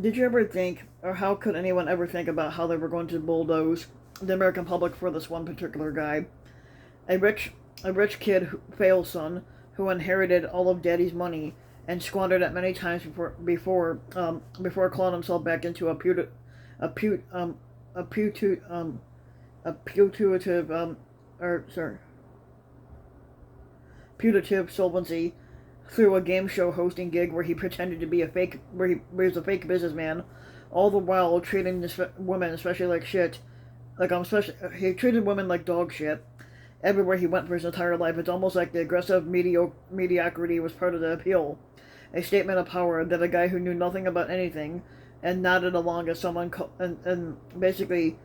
did you ever think, or how could anyone ever think about how they were going to bulldoze the American public for this one particular guy? A rich, a rich kid, failed son, who inherited all of Daddy's money and squandered it many times before clawing himself back into a put, a putu, a putative, or sorry, putative solvency through a game show hosting gig where he pretended to be where he was a fake businessman, all the while treating this women especially like shit. Especially he treated women like dog shit everywhere he went for his entire life. It's almost like the aggressive mediocrity was part of the appeal, a statement of power that a guy who knew nothing about anything and nodded along as someone and basically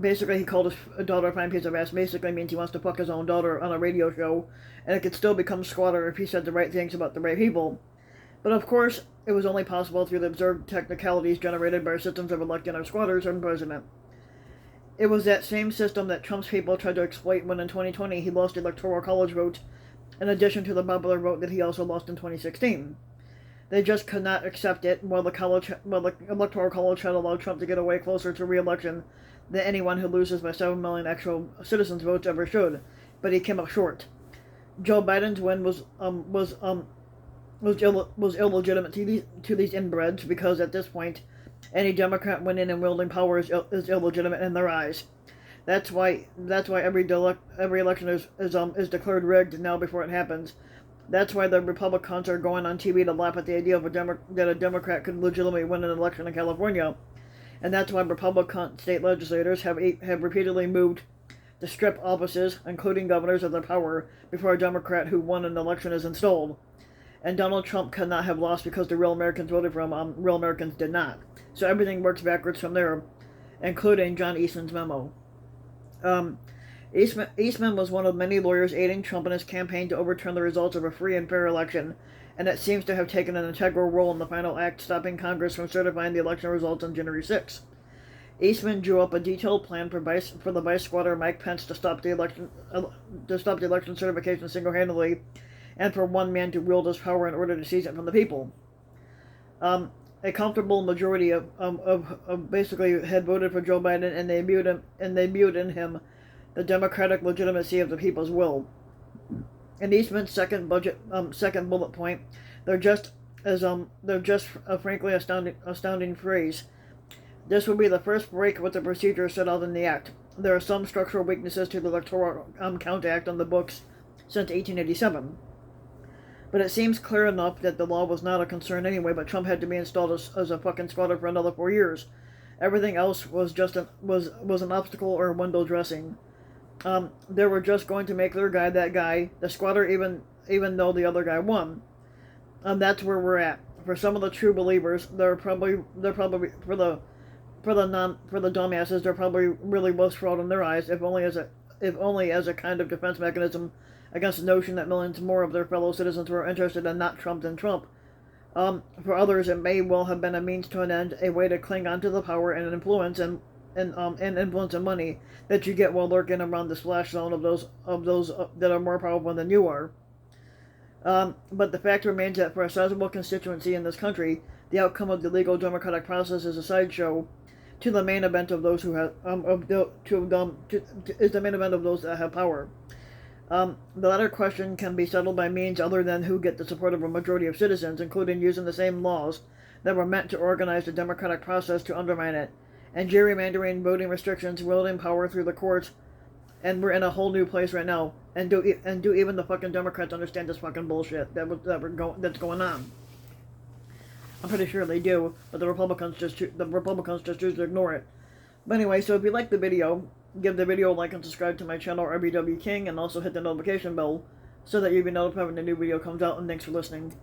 he called his daughter a fine piece of ass. Basically means he wants to fuck his own daughter on a radio show, and it could still become squatter if he said the right things about the right people. But of course, it was only possible through the absurd technicalities generated by our systems of electing our squatters and president. It was that same system that Trump's people tried to exploit when in 2020 he lost the Electoral College vote, in addition to the popular vote that he also lost in 2016. They just could not accept it, while the Electoral College had allowed Trump to get away closer to re-election than anyone who loses by 7 million actual citizens' votes ever should. But he came up short. Joe Biden's win was illegitimate to these inbreds because at this point, any Democrat winning and wielding power is illegitimate in their eyes. That's why every election is declared rigged now before it happens. That's why the Republicans are going on TV to laugh at the idea of that a Democrat could legitimately win an election in California, and that's why Republican state legislators have repeatedly moved to strip offices, including governors, of their power before a Democrat who won an election is installed. And Donald Trump could not have lost because the real Americans voted for him. Real Americans did not. So everything works backwards from there, including John Eastman's memo. Eastman was one of many lawyers aiding Trump in his campaign to overturn the results of a free and fair election, and it seems to have taken an integral role in the final act, stopping Congress from certifying the election results on January 6. Eastman drew up a detailed plan for the vice squatter Mike Pence to stop the election certification single-handedly, and for one man to wield his power in order to seize it from the people. A comfortable majority of basically had voted for Joe Biden, and they viewed in him the democratic legitimacy of the people's will. In Eastman's second bullet point, they're just a frankly astounding phrase. This would be the first break with the procedure set out in the act. There are some structural weaknesses to the Electoral Count Act on the books since 1887. But it seems clear enough that the law was not a concern anyway, but Trump had to be installed as a fucking squatter for another 4 years. Everything else was just was an obstacle or window dressing. They were just going to make their guy that guy, the squatter, even though the other guy won. That's where we're at. For some of the true believers, they're probably for the dumbasses, there probably really was fraud in their eyes, if only as a kind of defense mechanism against the notion that millions more of their fellow citizens were interested in not Trump than Trump. For others, it may well have been a means to an end, a way to cling on to the power and influence and influence and money that you get while lurking around the splash zone of those that are more powerful than you are. But the fact remains that for a sizable constituency in this country, the outcome of the legal democratic process is a sideshow to the main event of those who have is the main event of those that have power. The latter question can be settled by means other than who get the support of a majority of citizens, including using the same laws that were meant to organize the democratic process to undermine it, and gerrymandering, voting restrictions, wielding power through the courts, and we're in a whole new place right now. And do even the fucking Democrats understand this fucking bullshit that's going on? I'm pretty sure they do, but the Republicans just choose to ignore it. But anyway, so if you like the video, give the video a like and subscribe to my channel, RBW King, and also hit the notification bell so that you'll be notified when the new video comes out, and thanks for listening.